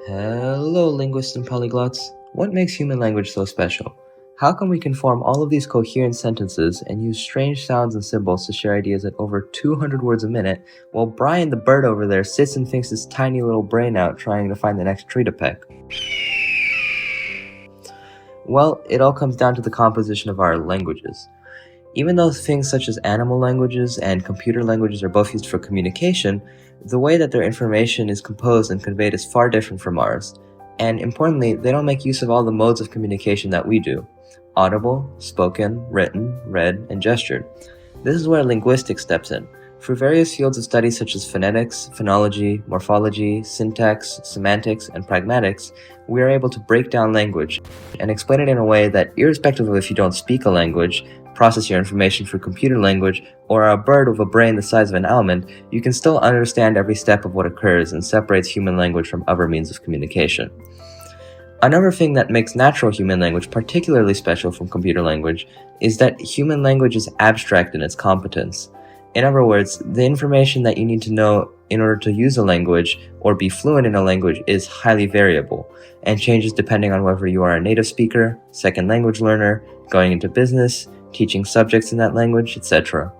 Hello, linguists and polyglots. What makes human language so special? How come we can form all of these coherent sentences and use strange sounds and symbols to share ideas at over 200 words a minute, while Brian the bird over there sits and thinks his tiny little brain out trying to find the next tree to peck? Well, it all comes down to the composition of our languages. Even though things such as animal languages and computer languages are both used for communication, the way that their information is composed and conveyed is far different from ours. And importantly, they don't make use of all the modes of communication that we do: audible, spoken, written, read, and gestured. This is where linguistics steps in. For various fields of study such as phonetics, phonology, morphology, syntax, semantics, and pragmatics, we are able to break down language and explain it in a way that, irrespective of if you don't speak a language, process your information through computer language, or are a bird with a brain the size of an almond, you can still understand every step of what occurs and separates human language from other means of communication. Another thing that makes natural human language particularly special from computer language is that human language is abstract in its competence. In other words, the information that you need to know in order to use a language or be fluent in a language is highly variable and changes depending on whether you are a native speaker, second language learner, going into business, teaching subjects in that language, etc.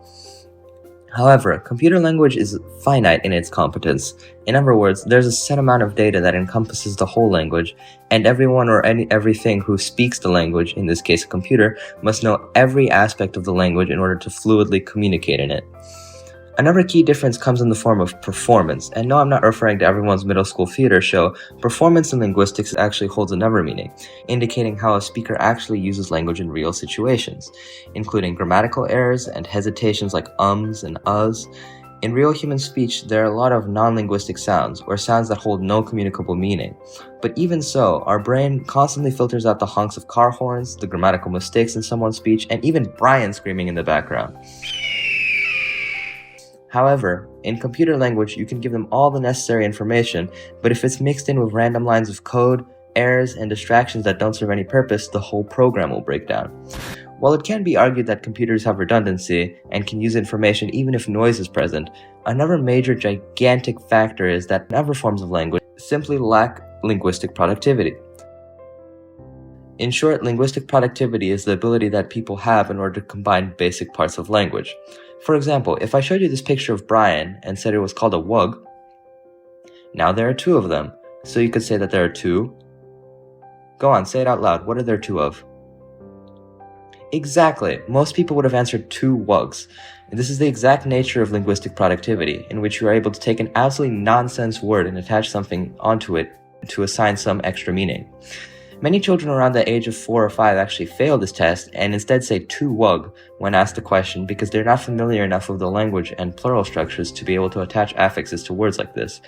However, computer language is finite in its competence. In other words, there's a set amount of data that encompasses the whole language, and everyone or everything who speaks the language, in this case a computer, must know every aspect of the language in order to fluidly communicate in it. Another key difference comes in the form of performance, and no, I'm not referring to everyone's middle school theater show. Performance in linguistics actually holds another meaning, indicating how a speaker actually uses language in real situations, including grammatical errors and hesitations like ums and uhs. In real human speech, there are a lot of non-linguistic sounds, or sounds that hold no communicable meaning. But even so, our brain constantly filters out the honks of car horns, the grammatical mistakes in someone's speech, and even Brian screaming in the background. However, in computer language, you can give them all the necessary information, but if it's mixed in with random lines of code, errors, and distractions that don't serve any purpose, the whole program will break down. While it can be argued that computers have redundancy and can use information even if noise is present, another major gigantic factor is that other forms of language simply lack linguistic productivity. In short, linguistic productivity is the ability that people have in order to combine basic parts of language. For example, if I showed you this picture of Brian and said it was called a wug, now there are two of them. So you could say that there are two. Go on, say it out loud. What are there two of? Exactly. Most people would have answered two wugs. And this is the exact nature of linguistic productivity, in which you are able to take an absolutely nonsense word and attach something onto it to assign some extra meaning. Many children around the age of 4 or 5 actually fail this test and instead say to wug when asked a question because they're not familiar enough with the language and plural structures to be able to attach affixes to words like this.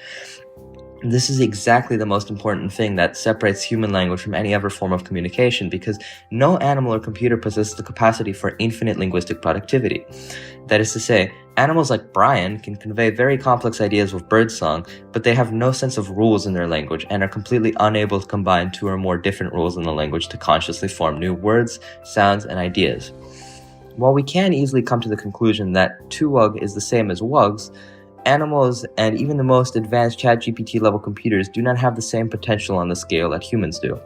This is exactly the most important thing that separates human language from any other form of communication, because no animal or computer possesses the capacity for infinite linguistic productivity. That is to say, animals like Brian can convey very complex ideas with birdsong, but they have no sense of rules in their language and are completely unable to combine two or more different rules in the language to consciously form new words, sounds, and ideas. While we can easily come to the conclusion that to wug is the same as wugs, animals and even the most advanced ChatGPT level computers do not have the same potential on the scale that humans do.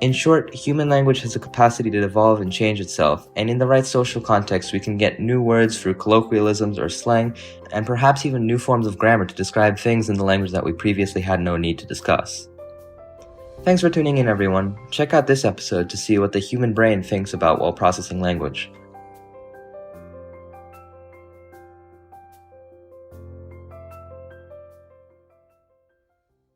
In short, human language has the capacity to evolve and change itself, and in the right social context we can get new words through colloquialisms or slang, and perhaps even new forms of grammar to describe things in the language that we previously had no need to discuss. Thanks for tuning in, everyone. Check out this episode to see what the human brain thinks about while processing language.